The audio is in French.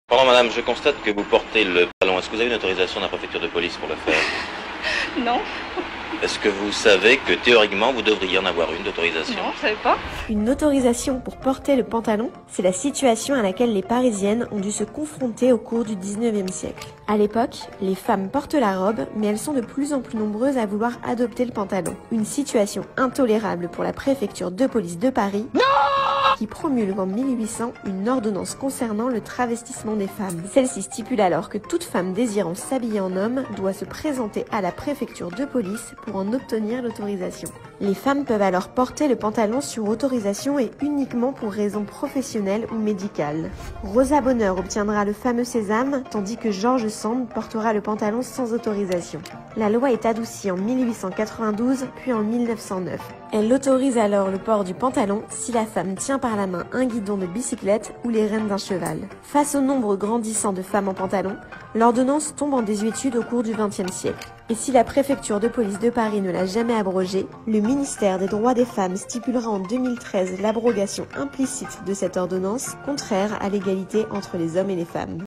Pardon madame, je constate que vous portez le pantalon. Est-ce que vous avez une autorisation de la préfecture de police pour le faire? Non, Est-ce que vous savez que théoriquement vous devriez en avoir une d'autorisation? non, je savais pas. Une autorisation pour porter le pantalon, c'est la situation à laquelle les Parisiennes ont dû se confronter au cours du 19e siècle. À l'époque, les femmes portent la robe, mais elles sont de plus en plus nombreuses à vouloir adopter le pantalon. Une situation intolérable pour la préfecture de police de Paris, qui promulgue en 1800 une ordonnance concernant le travestissement des femmes. Celle-ci stipule alors que toute femme désirant s'habiller en homme doit se présenter à la préfecture de police pour en obtenir l'autorisation. Les femmes peuvent alors porter le pantalon sur autorisation et uniquement pour raisons professionnelles ou médicales. Rosa Bonheur obtiendra le fameux sésame, tandis que George Sand portera le pantalon sans autorisation. La loi est adoucie en 1892 puis en 1909. Elle autorise alors le port du pantalon si la femme tient par la main un guidon de bicyclette ou les rênes d'un cheval. Face au nombre grandissant de femmes en pantalon, l'ordonnance tombe en désuétude au cours du XXe siècle. Et si la préfecture de police de Paris ne l'a jamais abrogée, le ministère des droits des femmes stipulera en 2013 l'abrogation implicite de cette ordonnance, contraire à l'égalité entre les hommes et les femmes.